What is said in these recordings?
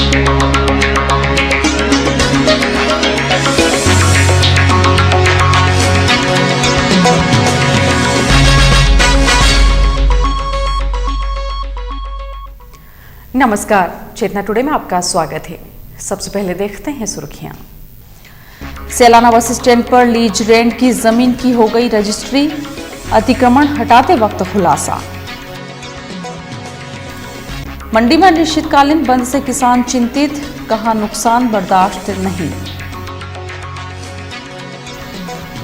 नमस्कार, चेतना टुडे में आपका स्वागत है। सबसे पहले देखते हैं सुर्खियां। सैलाना बस स्टैंड पर लीज रेंट की जमीन की हो गई रजिस्ट्री, अतिक्रमण हटाते वक्त खुलासा। मंडी में अनिश्चितकालीन बंद से किसान चिंतित, कहा नुकसान बर्दाश्त नहीं।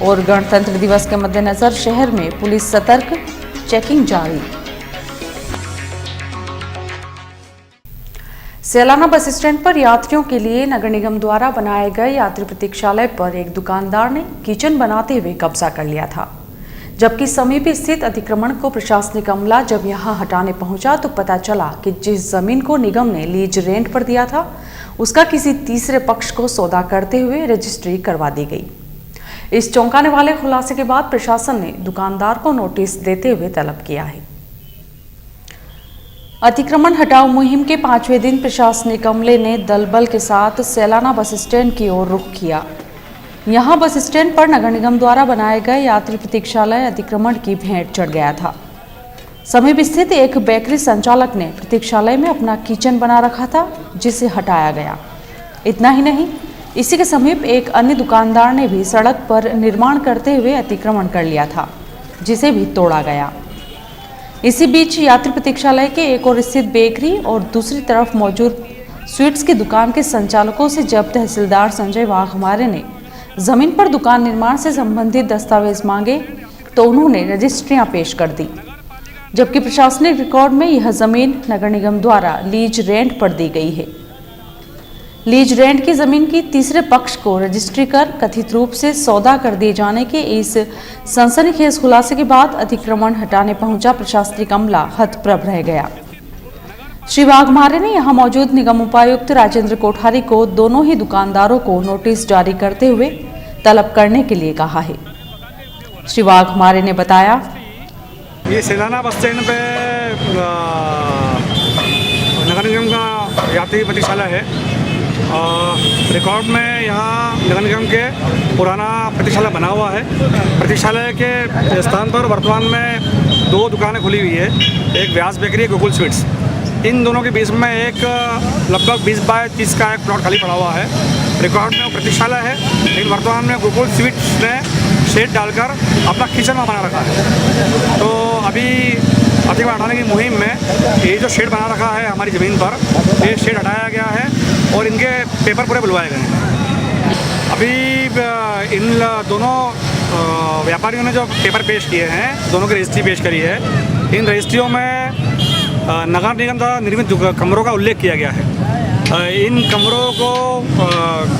और गणतंत्र दिवस के मद्देनजर शहर में पुलिस सतर्क, चेकिंग जारी। सैलाना बस स्टैंड पर यात्रियों के लिए नगर निगम द्वारा बनाए गए यात्री प्रतीक्षालय पर एक दुकानदार ने किचन बनाते हुए कब्जा कर लिया था, जबकि समीप स्थित अतिक्रमण को प्रशासनिक अमला जब यहां हटाने पहुंचा तो पता चला कि जिस जमीन को निगम ने लीज रेंट पर दिया था उसका किसी तीसरे पक्ष को सौदा करते हुए रजिस्ट्री करवा दी गई। इस चौंकाने वाले खुलासे के बाद प्रशासन ने दुकानदार को नोटिस देते हुए तलब किया है। अतिक्रमण हटाओ मुहिम के 5वें दिन प्रशासनिक अमले ने दल बल के साथ सैलाना बस स्टैंड की ओर रुख किया। यहां बस स्टैंड पर नगर निगम द्वारा बनाए गए यात्री प्रतीक्षालय अतिक्रमण की भेंट चढ़ गया था। समीप स्थित एक बेकरी संचालक ने प्रतीक्षालय में अपना किचन बना रखा था, जिसे हटाया गया। इतना ही नहीं, इसी के समीप एक अन्य दुकानदार ने भी सड़क पर निर्माण करते हुए अतिक्रमण कर लिया था, जिसे भी तोड़ा गया। इसी बीच यात्री प्रतीक्षालय के एक और स्थित बेकरी और दूसरी तरफ मौजूद स्वीट्स की दुकान के संचालकों से जब तहसीलदार संजय वाघमारे ने जमीन पर दुकान निर्माण से संबंधित दस्तावेज मांगे तो उन्होंने रजिस्ट्रियां पेश कर दी, जबकि प्रशासनिक रिकॉर्ड में यह जमीन नगर निगम द्वारा लीज रेंट पर दी गई है। लीज रेंट की जमीन की तीसरे पक्ष को रजिस्ट्री कर कथित रूप से सौदा कर दिए जाने के इस सनसनीखेज खुलासे के बाद अतिक्रमण हटाने पहुंचा प्रशासनिक अमला हतप्रभ रह गया। श्री वाघमारे ने यहां मौजूद निगम उपायुक्त राजेंद्र कोठारी को दोनों ही दुकानदारों को नोटिस जारी करते हुए तलब करने के लिए कहा है। श्री वाघमारे ने बताया, ये सैलाना बस स्टैंड पे नगर निगम का यात्री प्रतीक्षालय है। रिकॉर्ड में यहाँ नगर निगम के पुराना प्रतीक्षालय बना हुआ है। प्रतीक्षालय के स्थान पर वर्तमान में 2 दुकानें खुली हुई है, एक व्यास बेकरी, एक गोकुल स्वीट्स। इन दोनों के बीच में एक लगभग 20 बाय 30 का एक प्लॉट खाली पड़ा हुआ है। रिकॉर्ड में वो प्रतीक्षालय है, लेकिन वर्तमान में गोकुल स्वीट्स ने शेड डालकर अपना किचन बना रखा है। तो अभी अतिक्रमण हटाने की मुहिम में ये जो शेड बना रखा है हमारी ज़मीन पर, ये शेड हटाया गया है और इनके पेपर पूरे बुलवाए गए हैं। अभी इन दोनों व्यापारियों ने जो पेपर पेश किए हैं, दोनों की रजिस्ट्री पेश करी है। इन रजिस्ट्रियों में नगर निगम द्वारा निर्मित कमरों का उल्लेख किया गया है। इन कमरों को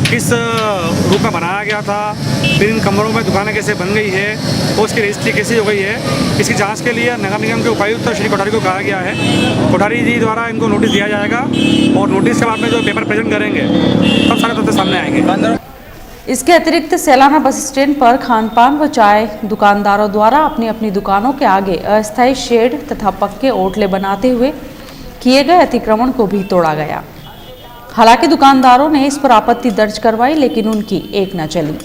किस रूप में बनाया गया था, फिर इन कमरों में दुकानें कैसे बन गई है और उसकी रजिस्ट्री कैसी हो गई है, इसकी जांच के लिए नगर निगम के उपायुक्त श्री कोठारी को कहा गया है। कोठारी जी द्वारा इनको नोटिस दिया जाएगा और नोटिस के बाद में जो पेपर प्रेजेंट करेंगे तब सारे तथ्य सामने आएंगे। इसके अतिरिक्त सैलाना बस स्टैंड पर खानपान व चाय दुकानदारों द्वारा अपनी अपनी दुकानों के आगे अस्थायी शेड तथा पक्के ओटले बनाते हुए किए गए अतिक्रमण को भी तोड़ा गया। हालांकि दुकानदारों ने इस पर आपत्ति दर्ज करवाई, लेकिन उनकी एक न चली।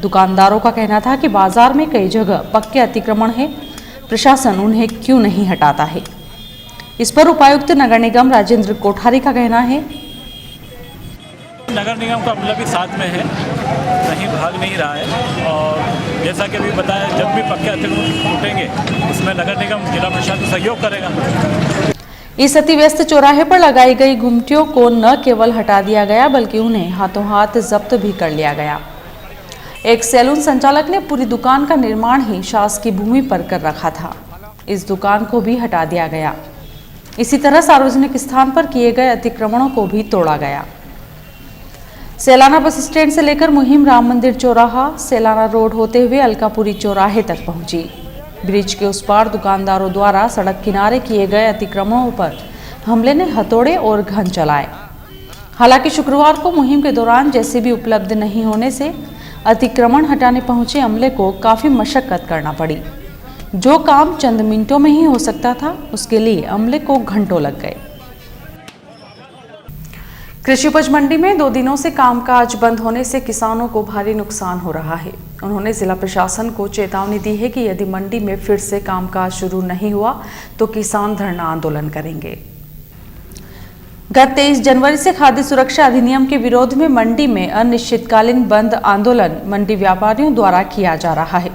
दुकानदारों का कहना था कि बाजार में कई जगह पक्के अतिक्रमण है, प्रशासन उन्हें क्यों नहीं हटाता है। इस पर उपायुक्त नगर निगम राजेंद्र कोठारी का कहना है, नगर निगम का अमला भी साथ में है, कहीं भाग नहीं रहा है। और जैसा कि अभी बताया, जब भी पक्के अतिक्रमण टूटेंगे उसमें नगर निगम जिला प्रशासन सहयोग करेगा। इस अतिव्यस्त चौराहे पर लगाई गई गुमटियों को न केवल हटा दिया गया बल्कि उन्हें हाथों हाथ जब्त भी कर लिया गया। एक सैलून संचालक ने पूरी दुकान का निर्माण ही शासकीय भूमि पर कर रखा था, इस दुकान को भी हटा दिया गया। इसी तरह सार्वजनिक स्थान पर किए गए अतिक्रमणों को भी तोड़ा गया। सैलाना बस स्टैंड से लेकर मुहिम राम मंदिर चौराहा, सैलाना रोड होते हुए अलकापुरी चौराहे तक पहुंची। ब्रिज के उस पार दुकानदारों द्वारा सड़क किनारे किए गए अतिक्रमणों पर हमले ने हथौड़े और घन चलाए। हालांकि शुक्रवार को मुहिम के दौरान जेसीबी उपलब्ध नहीं होने से अतिक्रमण हटाने पहुंचे अमले को काफी मशक्कत करना पड़ी। जो काम चंद मिनटों में ही हो सकता था, उसके लिए अमले को घंटों लग गए। कृषि उपज मंडी में 2 दिनों से कामकाज बंद होने से किसानों को भारी नुकसान हो रहा है। उन्होंने जिला प्रशासन को चेतावनी दी है कि यदि मंडी में फिर से कामकाज शुरू नहीं हुआ तो किसान धरना आंदोलन करेंगे। गत 23 जनवरी से खाद्य सुरक्षा अधिनियम के विरोध में मंडी में अनिश्चितकालीन बंद आंदोलन मंडी व्यापारियों द्वारा किया जा रहा है।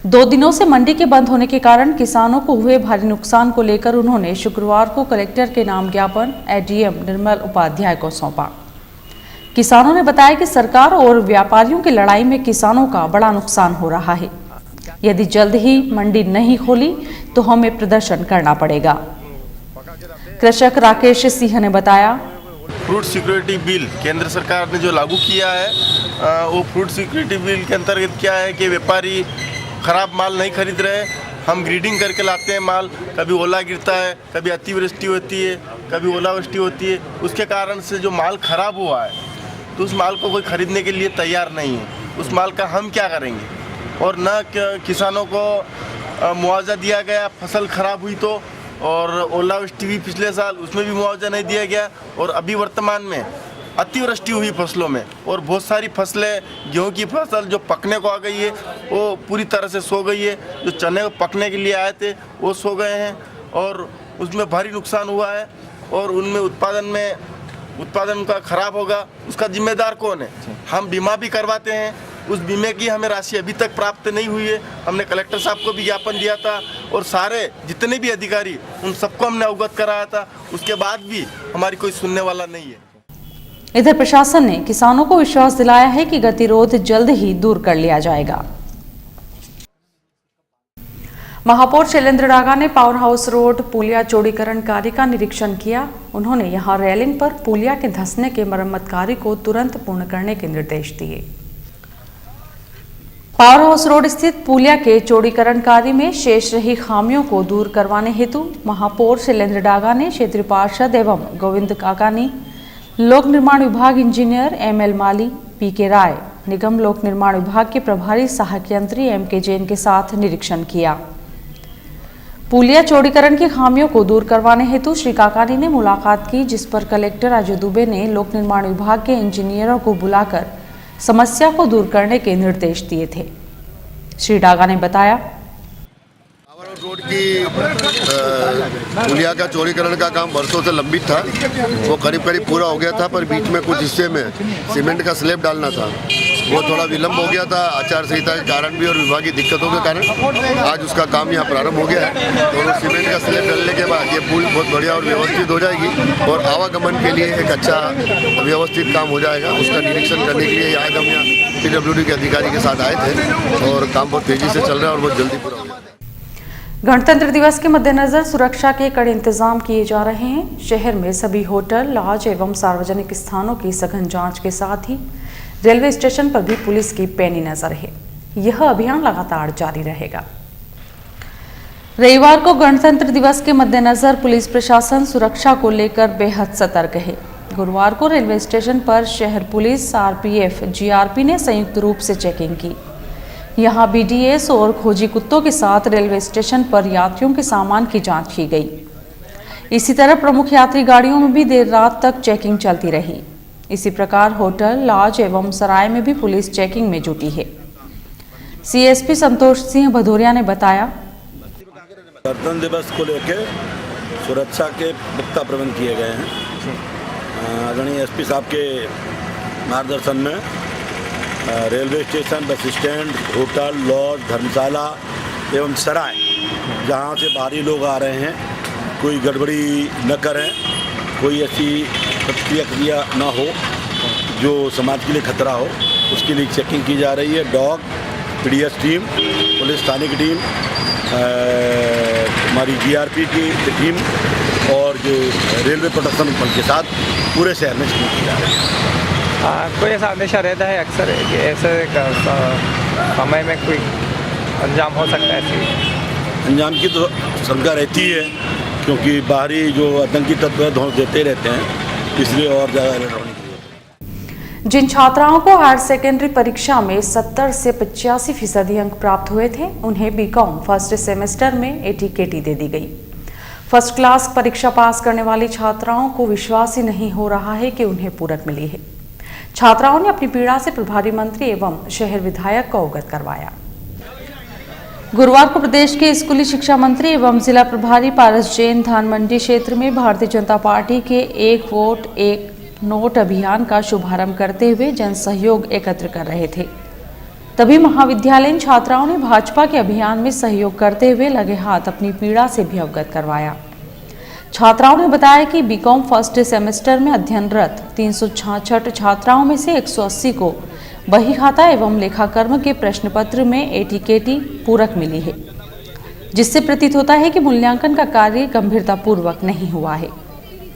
2 दिनों से मंडी के बंद होने के कारण किसानों को हुए भारी नुकसान को लेकर उन्होंने शुक्रवार को कलेक्टर के नाम ज्ञापन एडीएम निर्मल उपाध्याय को सौंपा। किसानों ने बताया कि सरकार और व्यापारियों की लड़ाई में किसानों का बड़ा नुकसान हो रहा है। यदि जल्द ही मंडी नहीं खोली तो हमें प्रदर्शन करना पड़ेगा। कृषक राकेश सिंह ने बताया, फ्रूट सिक्योरिटी बिल केंद्र सरकार ने जो लागू किया है वो फ्रूट सिक्योरिटी बिल के अंतर्गत क्या है कि व्यापारी खराब माल नहीं खरीद रहे। हम ग्रीडिंग करके लाते हैं माल, कभी ओला गिरता है, कभी अतिवृष्टि होती है, कभी ओलावृष्टि होती है। उसके कारण से जो माल खराब हुआ है तो उस माल को कोई खरीदने के लिए तैयार नहीं है। उस माल का हम क्या करेंगे? और न किसानों को मुआवजा दिया गया फसल खराब हुई तो, और ओलावृष्टि भी पिछले साल उसमें भी मुआवजा नहीं दिया गया। और अभी वर्तमान में अतिवृष्टि हुई फसलों में और बहुत सारी फसलें, गेहूं की फसल जो पकने को आ गई है वो पूरी तरह से सो गई है। जो चने पकने के लिए आए थे वो सो गए हैं और उसमें भारी नुकसान हुआ है। और उनमें उत्पादन का खराब होगा, उसका जिम्मेदार कौन है? हम बीमा भी करवाते हैं, उस बीमे की हमें राशि अभी तक प्राप्त नहीं हुई है। हमने कलेक्टर साहब को भी ज्ञापन दिया था और सारे जितने भी अधिकारी उन सबको हमने अवगत कराया था। उसके बाद भी हमारी कोई सुनने वाला नहीं है। इधर प्रशासन ने किसानों को विश्वास दिलाया है कि गतिरोध जल्द ही दूर कर लिया जाएगा। महापौर शैलेंद्र डागा ने पावर हाउस रोड पुलिया चौड़ीकरण कार्य का निरीक्षण किया। उन्होंने यहां रेलिंग पर पुलिया के धंसने के मरम्मत कार्य को तुरंत पूर्ण करने के निर्देश दिए। पावर हाउस रोड स्थित पुलिया के चौड़ीकरण कार्य में शेष रही खामियों को दूर करवाने हेतु महापौर शैलेंद्र डागा ने क्षेत्रीय पार्षद एवं गोविंद काकानी, लोक निर्माण विभाग इंजीनियर एमएल माली, पीके राय, निगम लोक निर्माण विभाग के प्रभारी सहायक यंत्री एमके जैन के साथ निरीक्षण किया। पुलिया चौड़ीकरण की खामियों को दूर करवाने हेतु श्री काकानी ने मुलाकात की, जिस पर कलेक्टर अजय दुबे ने लोक निर्माण विभाग के इंजीनियरों को बुलाकर समस्या को दूर करने के निर्देश दिए थे। श्री डागा ने बताया, रोड की पुलिया का चौड़ीकरण का काम वर्षों से लंबित था। वो करीब पूरा हो गया था, पर बीच में कुछ हिस्से में सीमेंट का स्लैब डालना था, वो थोड़ा विलंब हो गया था आचार संहिता के कारण भी और विभागीय दिक्कतों के कारण। आज उसका काम यहाँ प्रारंभ हो गया है और सीमेंट का स्लैब डालने के बाद ये पुल बहुत बढ़िया और व्यवस्थित हो जाएगी और आवागमन के लिए एक अच्छा व्यवस्थित काम हो जाएगा। उसका निरीक्षण करने के लिए आज हम यहाँ PWD के अधिकारी के साथ आए थे और काम बहुत तेजी से चल रहा है और बहुत जल्दी पूरा हो जाएगा। गणतंत्र दिवस के मद्देनजर सुरक्षा के कड़े इंतजाम किए जा रहे हैं। शहर में सभी होटल, लॉज एवं सार्वजनिक स्थानों की सघन जांच के साथ ही रेलवे स्टेशन पर भी पुलिस की पैनी नजर है। यह अभियान लगातार जारी रहेगा। रविवार को गणतंत्र दिवस के मद्देनजर पुलिस प्रशासन सुरक्षा को लेकर बेहद सतर्क है। गुरुवार को रेलवे स्टेशन पर शहर पुलिस, RPF, GRP ने संयुक्त रूप से चेकिंग की। यहां BDS और खोजी कुत्तों के साथ रेलवे स्टेशन पर यात्रियों के सामान की जांच की गई। इसी तरह प्रमुख यात्री गाड़ियों में भी देर रात तक चेकिंग चलती रही। इसी प्रकार होटल, लॉज एवं सराय में भी पुलिस चेकिंग में जुटी है। CSP संतोष सिंह भदौरिया ने बताया, गणतंत्र दिवस को लेकर सुरक्षा के पुख्ता प्रबंध किए गए हैं। आदरणीय SP साहब के मार्गदर्शन में railway station, bus stand, hotel, lodge, धर्मशाला एवं सराय, जहाँ से बाहरी लोग आ रहे हैं, कोई गड़बड़ी न करें, कोई ऐसी प्रतिक्रिया न हो जो समाज के लिए खतरा हो, उसके लिए चेकिंग की जा रही है। डॉग, PDS टीम, पुलिस थाने की टीम, हमारी GRP की टीम और जो रेलवे प्रोटेक्शन बल के साथ पूरे शहर में चेकिंग की जा रही है। कोई ऐसा हमेशा रहता है अक्सर कि ऐसे समय में कोई अंजाम हो सकता है? ऐसी अंजाम की तो शंका रहती है, क्योंकि बाहरी जो आतंकी तत्व धोख देते रहते हैं, इसलिए और ज़्यादा अलर्ट होने की जरूरत है। जिन छात्राओं को हायर सेकेंडरी परीक्षा में 70 से 85% अंक प्राप्त हुए थे, उन्हें BCom फर्स्ट सेमेस्टर में ATKT दे दी गई। फर्स्ट क्लास परीक्षा पास करने वाली छात्राओं को विश्वास ही नहीं हो रहा है कि उन्हें पूरक मिली है। छात्राओं ने अपनी पीड़ा से प्रभारी मंत्री एवं शहर विधायक को अवगत करवाया। गुरुवार को प्रदेश के स्कूली शिक्षा मंत्री एवं जिला प्रभारी पारस जैन धान मंडी क्षेत्र में भारतीय जनता पार्टी के एक वोट एक नोट अभियान का शुभारंभ करते हुए जन सहयोग एकत्र कर रहे थे। तभी महाविद्यालयीन छात्राओं ने भाजपा के अभियान में सहयोग करते हुए लगे हाथ अपनी पीड़ा से भी अवगत करवाया। छात्राओं ने बताया कि बीकॉम फर्स्ट सेमेस्टर में अध्ययनरत 366 छात्राओं में से 180 को बही खाता एवं लेखाकर्म के प्रश्न पत्र में एटीकेटी पूरक मिली है, जिससे प्रतीत होता है कि मूल्यांकन का कार्य गंभीरतापूर्वक नहीं हुआ है।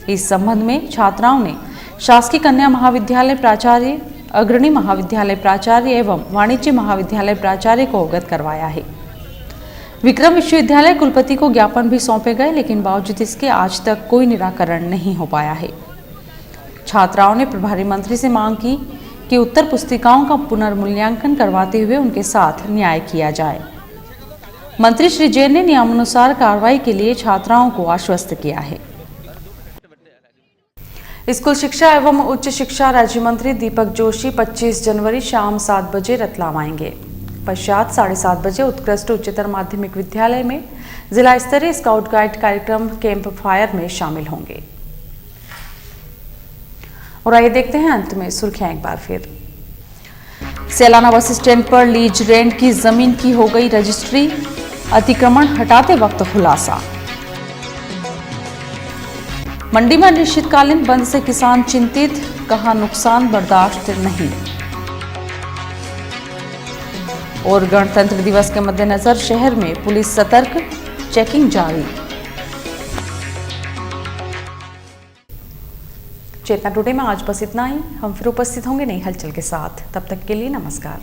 इस संबंध में छात्राओं ने शासकीय कन्या महाविद्यालय प्राचार्य, अग्रणी महाविद्यालय प्राचार्य एवं वाणिज्य महाविद्यालय प्राचार्य को अवगत करवाया है। विक्रम विश्वविद्यालय कुलपति को ज्ञापन भी सौंपे गए, लेकिन बावजूद इसके आज तक कोई निराकरण नहीं हो पाया है। छात्राओं ने प्रभारी मंत्री से मांग की कि उत्तर पुस्तिकाओं का पुनर्मूल्यांकन करवाते हुए उनके साथ न्याय किया जाए। मंत्री श्री जैन ने नियमानुसार कार्रवाई के लिए छात्राओं को आश्वस्त किया है। स्कूल शिक्षा एवं उच्च शिक्षा राज्य मंत्री दीपक जोशी 25 जनवरी शाम 7 बजे रतलाम आएंगे। पश्चात 7:30 बजे उत्कृष्ट उच्चतर माध्यमिक विद्यालय में जिला स्तरीय स्काउट गाइड कार्यक्रम कैंप फायर में शामिल होंगे। और आइए देखते हैं अंत में सुर्खियां एक बार फिर। सैलाना बस स्टैंड पर लीज रेंट की जमीन की हो गई रजिस्ट्री, अतिक्रमण हटाते वक्त खुलासा। मंडी में अनिश्चितकालीन बंद से किसान चिंतित, कहा नुकसान बर्दाश्त नहीं। और गणतंत्र दिवस के मद्देनजर शहर में पुलिस सतर्क, चेकिंग जारी। चेतना टुडे में आज बस इतना ही। हम फिर उपस्थित होंगे नई हलचल के साथ। तब तक के लिए नमस्कार।